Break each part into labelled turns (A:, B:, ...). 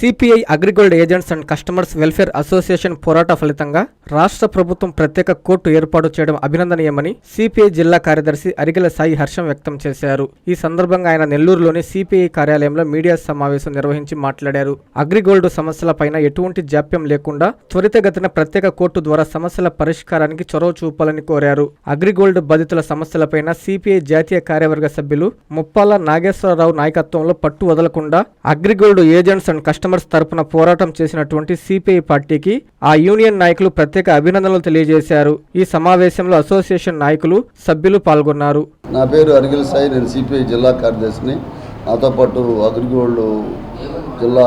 A: CPI AgriGold agents and customers welfare association పోరాట ఫలితంగా రాష్ట్ర ప్రభుత్వం ప్రత్యేక కోర్టు ఏర్పాటు చేయడం అభినందనీయమని సిపిఐ జిల్లా కార్యదర్శి అరిగెల సాయి హర్షం వ్యక్తం చేశారు. ఈ సందర్భంగా ఆయన నెల్లూరులోని సిపిఐ కార్యాలయంలో మీడియా సమావేశం నిర్వహించి మాట్లాడారు. అగ్రిగోల్డ్ సమస్యలపైన ఎటువంటి జాప్యం లేకుండా త్వరితగతిన ప్రత్యేక కోర్టు ద్వారా సమస్యల పరిష్కారానికి చొరవ చూపాలని కోరారు. అగ్రిగోల్డ్ బాధితుల సమస్యలపైన సిపిఐ జాతీయ కార్యవర్గ సభ్యులు ముప్పాల నాగేశ్వరరావు నాయకత్వంలో పట్టు వదలకుండా అగ్రిగోల్డ్ ఏజెంట్స్ అండ్ కస్టమర్స్ తరపున పోరాటం చేసినటువంటి సిపిఐ పార్టీకి ఆ యూనియన్ నాయకులు ప్రత్యేక అభినందనలు తెలియజేశారు. ఈ సమావేశంలో అసోసియేషన్ నాయకులు సభ్యులు పాల్గొన్నారు.
B: నా పేరు అరిగెల సాయి, నేను సిపిఐ జిల్లా కార్యదర్శిని. నాతో పాటు అగ్రిగోల్డ్ జిల్లా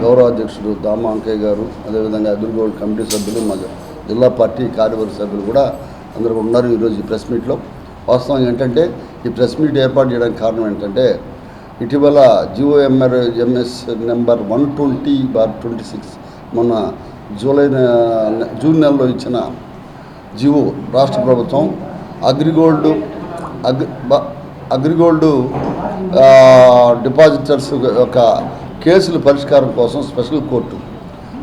B: గౌరవ అధ్యక్షుడు దామ అంకయ్య గారు, అదేవిధంగా అగ్రిగోల్డ్ కమిటీ సభ్యులు, మా జిల్లా పార్టీ కార్యవర్గ సభ్యులు కూడా అందరూ ఉన్నారు ఈరోజు ఈ ప్రెస్ మీట్లో. వాస్తవం ఏంటంటే ఈ ప్రెస్ మీట్ ఏర్పాటు చేయడానికి కారణం ఏంటంటే ఇటీవల జిఓఎంఎస్ నెంబర్ 120/26 మొన్న జూన్ నెలలో ఇచ్చిన జిఓ రాష్ట్ర ప్రభుత్వం అగ్రిగోల్డ్ డిపాజిటర్స్ యొక్క కేసుల పరిష్కారం కోసం స్పెషల్ కోర్టు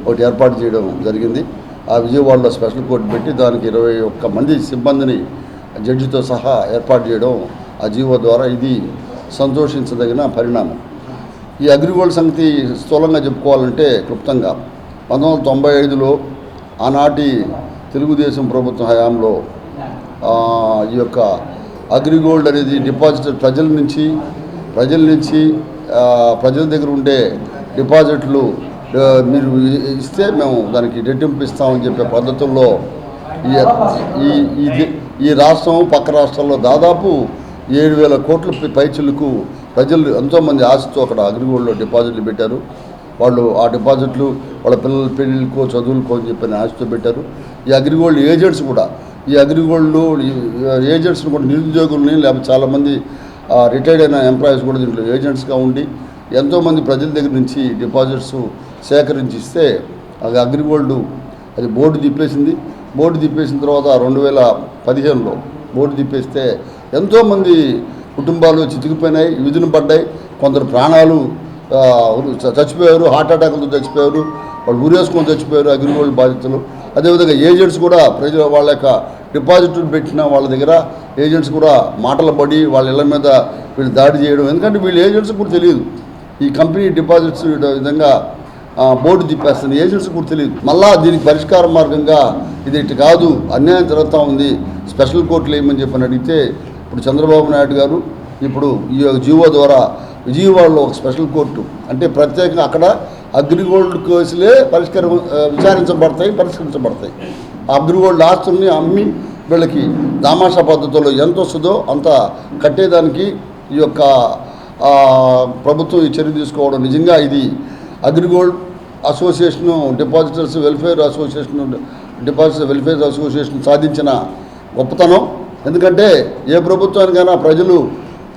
B: ఒకటి ఏర్పాటు చేయడం జరిగింది. ఆ విజయవాడలో స్పెషల్ కోర్టు పెట్టి దానికి 21 మంది సిబ్బందిని జడ్జితో సహా ఏర్పాటు చేయడం ఆ జీవో ద్వారా ఇది సంతోషించదగిన పరిణామం. ఈ అగ్రిగోల్డ్ సంగతి స్థూలంగా చెప్పుకోవాలంటే క్లుప్తంగా 1995లో ఆనాటి తెలుగుదేశం ప్రభుత్వ హయాంలో ఈ యొక్క అగ్రిగోల్డ్ అనేది డిపాజిటర్ ప్రజల దగ్గర ఉండే డిపాజిట్లు మీరు ఇస్తే మేము దానికి రెట్టింపు ఇస్తామని చెప్పే పద్ధతుల్లో ఈ రాష్ట్రం పక్క రాష్ట్రాల్లో దాదాపు 7,000 కోట్ల పైచులకు ప్రజలు ఎంతోమంది ఆశతో అక్కడ అగ్రిగోల్డ్లో డిపాజిట్లు పెట్టారు. వాళ్ళు ఆ డిపాజిట్లు వాళ్ళ పిల్లల పెళ్ళిళ్ళకో చదువులకో అని చెప్పిన ఆశతో పెట్టారు. ఈ అగ్రిగోల్డ్ ఏజెంట్స్ కూడా ఏజెంట్స్ని కూడా నిరుద్యోగుల్ని లేకపోతే చాలామంది రిటైర్డ్ అయిన ఎంప్లాయీస్ కూడా దీంట్లో ఏజెంట్స్గా ఉండి ఎంతోమంది ప్రజల దగ్గర నుంచి డిపాజిట్స్ సేకరించి ఇస్తే అది అగ్రిగోల్డ్ అది బోర్డు తిప్పేసిన తర్వాత 2015లో బోర్డు తిప్పేస్తే ఎంతోమంది కుటుంబాలు చితికిపోయినాయి, విధులు పడ్డాయి. కొందరు ప్రాణాలు చచ్చిపోయారు, హార్ట్ అటాక్లతో చచ్చిపోయారు, వాళ్ళు ఊరేసుకొని చచ్చిపోయారు అగ్రిగోల్డ్ బాధితులు. అదేవిధంగా ఏజెంట్స్ కూడా ప్రజలు వాళ్ళ యొక్క డిపాజిట్లు పెట్టిన వాళ్ళ దగ్గర ఏజెంట్స్ కూడా మాటలు పడి వాళ్ళ ఇళ్ళ మీద వీళ్ళు దాడి చేయడం. ఎందుకంటే వీళ్ళు ఏజెంట్స్ కూడా తెలియదు ఈ కంపెనీ డిపాజిట్స్ విధంగా బోర్డు తిప్పేస్తుంది, ఏజెంట్స్ కూడా తెలియదు. మళ్ళా దీనికి పరిష్కార మార్గంగా ఇది ఇటు కాదు, అన్యాయం జరుగుతూ ఉంది, స్పెషల్ కోర్టులు ఏమని చెప్పని అడిగితే ఇప్పుడు చంద్రబాబు నాయుడు గారు ఇప్పుడు ఈ జీవో ద్వారా విజయవాడలో ఒక స్పెషల్ కోర్టు అంటే ప్రత్యేకంగా అక్కడ అగ్రిగోల్డ్ కేసులే పరిష్కరించబడతాయి. అగ్రిగోల్డ్ ఆస్తుల్ని అమ్మి వీళ్ళకి దామాషా పద్ధతుల్లో ఎంత వస్తుందో అంత కట్టేదానికి ఈ యొక్క ప్రభుత్వం ఈ చర్య తీసుకోవడం నిజంగా ఇది AgriGold association depositors welfare association సాధించిన గొప్పతనం. ఎందుకంటే ఏ ప్రభుత్వానికైనా ప్రజలు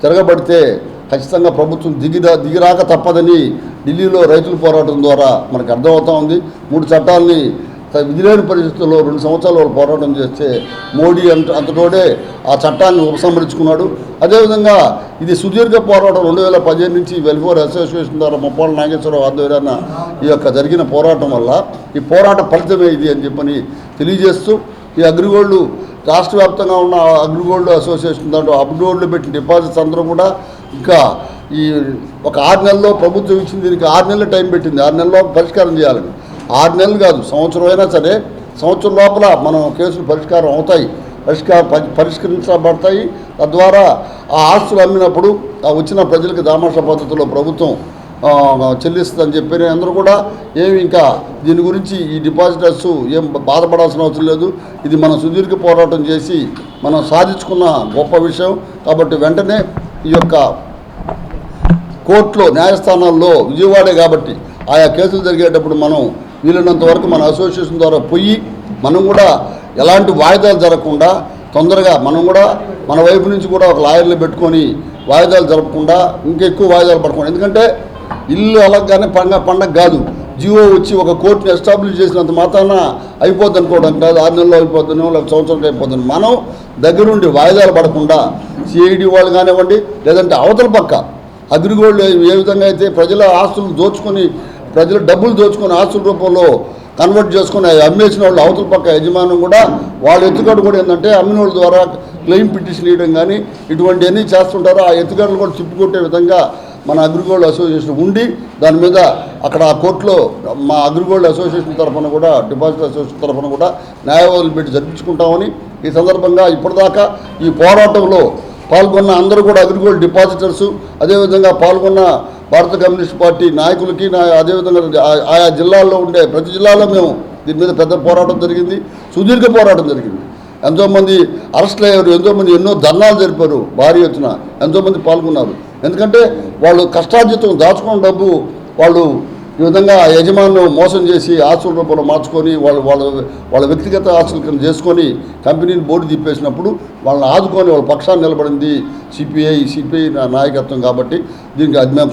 B: తిరగబడితే ఖచ్చితంగా ప్రభుత్వం దిగిరాక తప్పదని ఢిల్లీలో రైతుల పోరాటం ద్వారా మనకు అర్థమవుతూ ఉంది. 3 చట్టాలని విధిలేని పరిస్థితుల్లో 2 సంవత్సరాలు వాళ్ళు పోరాటం చేస్తే మోడీ అంతటోడే ఆ చట్టాన్ని ఉపసంహరించుకున్నాడు. అదేవిధంగా ఇది సుదీర్ఘ పోరాటం 2015 నుంచి వెల్ఫేర్ అసోసియేషన్ ద్వారా ముప్పాల నాగేశ్వరరావు ఆధ్వర్యాన ఈ యొక్క జరిగిన పోరాటం వల్ల ఈ పోరాట ఫలితమే ఇది అని చెప్పని తెలియజేస్తూ ఈ అగ్రిగోల్డ్ రాష్ట్ర వ్యాప్తంగా ఉన్న అగ్రిగోల్డ్ అసోసియేషన్ దాంట్లో అగ్రిగోల్డ్లో పెట్టిన డిపాజిట్స్ అందరూ కూడా ఇంకా ఈ ఒక 6 నెలల్లో ప్రభుత్వం ఇచ్చింది, దీనికి 6 నెలల టైం పెట్టింది. 6 నెలల్లో పరిష్కారం చేయాలని. 6 నెలలు కాదు, సంవత్సరం అయినా సరే సంవత్సరం లోపల మనం కేసులు పరిష్కారం అవుతాయి, పరిష్కరించబడతాయి. తద్వారా ఆ ఆస్తులు అమ్మినప్పుడు ఆ వచ్చిన ప్రజలకు దామాషా పద్ధతిలో ప్రభుత్వం చెల్లిస్తుందని చెప్పి అందరూ కూడా ఏమి ఇంకా దీని గురించి ఈ డిపాజిటర్స్ ఏం బాధపడాల్సిన అవసరం లేదు. ఇది మనం సుదీర్ఘ పోరాటం చేసి మనం సాధించుకున్న గొప్ప విషయం. కాబట్టి వెంటనే ఈ యొక్క కోర్టులో న్యాయస్థానాల్లో విజయవాడే కాబట్టి ఆయా కేసులు జరిగేటప్పుడు మనం వీలైనంత వరకు మన అసోసియేషన్ ద్వారా పోయి మనం కూడా ఎలాంటి వాయిదాలు జరగకుండా తొందరగా మనం కూడా మన వైపు నుంచి కూడా ఒక లాయర్లు పెట్టుకొని వాయిదాలు జరపకుండా ఇంకా ఎక్కువ వాయిదాలు పడకుండా. ఎందుకంటే ఇల్లు అలాగానే పండగ కాదు, జియో వచ్చి ఒక కోర్టుని ఎస్టాబ్లిష్ చేసినంత మాత్రాన అయిపోద్ది అనుకోవడం కాదు. 6 నెలల్లో అయిపోతుందో లేకపోతే సంవత్సరానికి అయిపోతుంది. మనం దగ్గరుండి వాయిదాలు పడకుండా సిఐడి వాళ్ళు కానివ్వండి, లేదంటే అవతల పక్క అగ్రిగోల్డ్ ఏ విధంగా అయితే ప్రజల ఆస్తులను దోచుకొని ప్రజలు డబ్బులు దోచుకొని ఆస్తుల రూపంలో కన్వర్ట్ చేసుకుని అమ్మేసిన వాళ్ళు అవతల పక్క యజమానం కూడా వాళ్ళ ఎత్తుగడ కూడా ఏంటంటే అమ్మిన వాళ్ళ ద్వారా క్లెయిమ్ పిటిషన్ ఇవ్వడం కానీ ఇటువంటివన్నీ చేస్తుంటారు. ఆ ఎత్తుగడలు కూడా తిప్పికొట్టే విధంగా మన అగ్రిగోల్డ్ అసోసియేషన్ ఉండి దాని మీద అక్కడ ఆ కోర్టులో మా అగ్రిగోల్డ్ అసోసియేషన్ తరఫున కూడా డిపాజిటర్ అసోసియేషన్ తరఫున కూడా న్యాయవాదులు పెట్టి జరిపించుకుంటామని ఈ సందర్భంగా ఇప్పటిదాకా ఈ పోరాటంలో పాల్గొన్న అందరూ కూడా అగ్రిగోల్డ్ డిపాజిటర్సు, అదేవిధంగా పాల్గొన్న భారత కమ్యూనిస్ట్ పార్టీ నాయకులకి అదేవిధంగా ఆయా జిల్లాల్లో ఉండే ప్రతి జిల్లాలో మేము దీని మీద పెద్ద పోరాటం జరిగింది, సుదీర్ఘ పోరాటం జరిగింది. ఎంతోమంది అరెస్టులు అయ్యారు, ఎంతోమంది ఎన్నో ధర్నాలు జరిపారు, భారీ ఎత్తున ఎంతోమంది పాల్గొన్నారు. ఎందుకంటే వాళ్ళు కష్టార్జితం దాచుకున్న డబ్బు వాళ్ళు ఈ విధంగా యజమానులు మోసం చేసి ఆస్తుల రూపంలో మార్చుకొని వాళ్ళ వ్యక్తిగత ఆస్తుల కింద చేసుకొని కంపెనీని బోర్డు తిప్పేసినప్పుడు వాళ్ళని ఆదుకొని వాళ్ళ పక్షాన్ని నిలబడింది సిపిఐ నాయకత్వం. కాబట్టి దీనికి అది మేము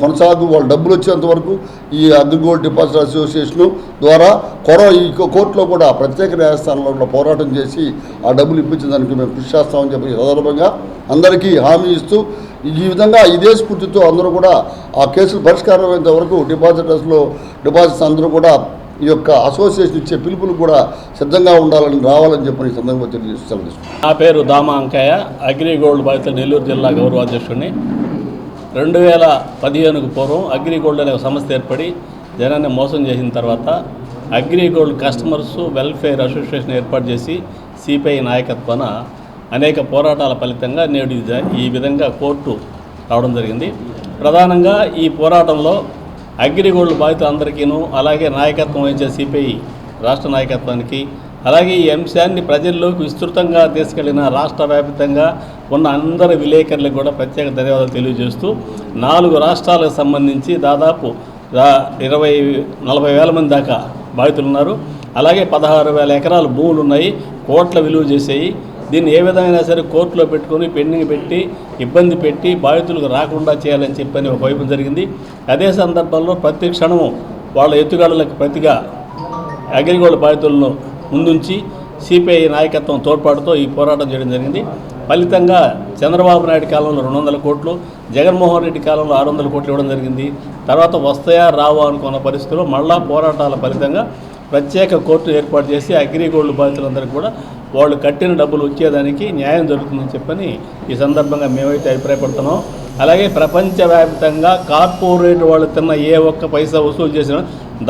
B: వాళ్ళ డబ్బులు వచ్చేంత వరకు ఈ అగ్రిగోల్డ్ డిపాజిటర్ అసోసియేషను ద్వారా ఈ కోర్టులో కూడా ప్రత్యేక న్యాయస్థానంలో కూడా పోరాటం చేసి ఆ డబ్బులు ఇప్పించడానికి మేము కృషి చేస్తామని చెప్పి సందర్భంగా అందరికీ హామీ ఇస్తూ ఈ విధంగా ఇదే స్ఫూర్తితో అందరూ కూడా ఆ కేసులు పరిష్కారం అయ్యేంత వరకు డిపాజిటర్స్ అందరూ కూడా ఈ యొక్క అసోసియేషన్ ఇచ్చే పిలుపులు కూడా సిద్ధంగా రావాలని చెప్పి ఈ సందర్భంగా తెలియజేస్తున్నాను.
C: నా పేరు దామా అంకయ్య, అగ్రిగోల్డ్ బాధితులు నెల్లూరు జిల్లా గౌరవ అధ్యక్షుడిని. 2015కు పూర్వం అగ్రిగోల్డ్ అనే ఒక సంస్థ ఏర్పడి జనాన్ని మోసం చేసిన తర్వాత అగ్రిగోల్డ్ కస్టమర్స్ వెల్ఫేర్ అసోసియేషన్ ఏర్పాటు చేసి సిపిఐ నాయకత్వాన అనేక పోరాటాల ఫలితంగా నేడు ఈ విధంగా కోర్టు రావడం జరిగింది. ప్రధానంగా ఈ పోరాటంలో అగ్రిగోల్డ్ బాధితులందరికీను, అలాగే నాయకత్వం వహించే సిపిఐ రాష్ట్ర నాయకత్వానికి, అలాగే ఈ అంశాన్ని ప్రజల్లోకి విస్తృతంగా తీసుకెళ్లిన రాష్ట్ర వ్యాప్తంగా ఉన్న అందరి విలేకరులకు కూడా ప్రత్యేక ధన్యవాదాలు తెలియజేస్తూ 4 రాష్ట్రాలకు సంబంధించి దాదాపు 20-40 వేల మంది దాకా బాధితులు ఉన్నారు. అలాగే 16,000 ఎకరాల భూములు ఉన్నాయి, కోట్ల విలువ చేసేవి. దీన్ని ఏ విధమైనా సరే కోర్టులో పెట్టుకొని పెండింగ్ పెట్టి ఇబ్బంది పెట్టి బాధితులకు రాకుండా చేయాలని చెప్పని ఒక వైపు జరిగింది. అదే సందర్భంలో ప్రతి క్షణము వాళ్ళ ఎత్తుగడలకు ప్రతిగా అగ్రిగోల్డ్ బాధితులను ముందుంచి సిపిఐ నాయకత్వం తోడ్పాటుతో ఈ పోరాటం చేయడం జరిగింది. ఫలితంగా చంద్రబాబు నాయుడు కాలంలో 200 కోట్లు, జగన్మోహన్ రెడ్డి కాలంలో 600 కోట్లు ఇవ్వడం జరిగింది. తర్వాత వస్తాయా రావా అనుకున్న పరిస్థితుల్లో మళ్ళా పోరాటాల ఫలితంగా ప్రత్యేక కోర్టు ఏర్పాటు చేసి అగ్రిగోల్డ్ బాధితులందరికీ కూడా వాళ్ళు కట్టిన డబ్బులు వచ్చేదానికి న్యాయం జరుగుతుందని చెప్పని ఈ సందర్భంగా మేమైతే అభిప్రాయపడుతున్నాం. అలాగే ప్రపంచవ్యాప్తంగా కార్పొరేట్ వాళ్ళు తిన్న ఏ ఒక్క పైసా వసూలు చేసిన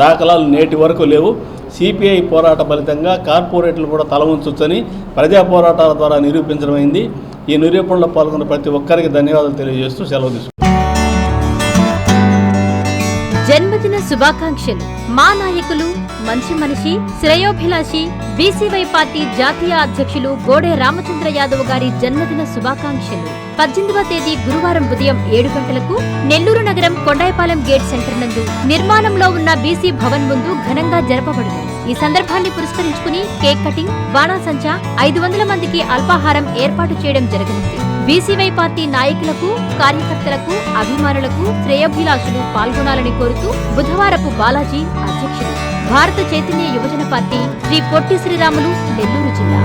C: దాఖలాలు నేటి వరకు లేవు. సిపిఐ పోరాట ఫలితంగా కార్పొరేట్లు కూడా తల ఉంచొచ్చని ప్రజా పోరాటాల ద్వారా నిరూపించడమైంది. ఈ నిరూపణలో పాల్గొన్న ప్రతి ఒక్కరికి ధన్యవాదాలు తెలియజేస్తూ సెలవు తీసుకుంటాం.
D: జన్మదిన శుభాకాంక్షలు. మా నాయకులు, మంచి మనిషి, శ్రేయోభిలాషి, బీసీవై పార్టీ జాతీయ అధ్యక్షులు గోడే రామచంద్ర యాదవ్ గారి జన్మదిన శుభాకాంక్షలు. 18వ తేదీ గురువారం ఉదయం 7 గంటలకు నెల్లూరు నగరం కొండాయిపాలెం గేట్ సెంటర్ నందు నిర్మాణంలో ఉన్న బీసీ భవన్ ముందు ఘనంగా జరపబడును. ఈ సందర్భాన్ని పురస్కరించుకుని కేక్ కటింగ్, బాణాసంచా, 500 మందికి అల్పాహారం ఏర్పాటు చేయడం జరగనుంది. బీసీవై పార్టీ నాయకులకు, కార్యకర్తలకు, అభిమానులకు, శ్రేయోభిలాషులు పాల్గొనాలని కోరుతూ బుధవారపు బాలాజీ అధ్యక్షుడు, భారత చైతన్య యువజన పార్టీ, శ్రీ పొట్టి శ్రీరాములు, నెల్లూరు జిల్లా.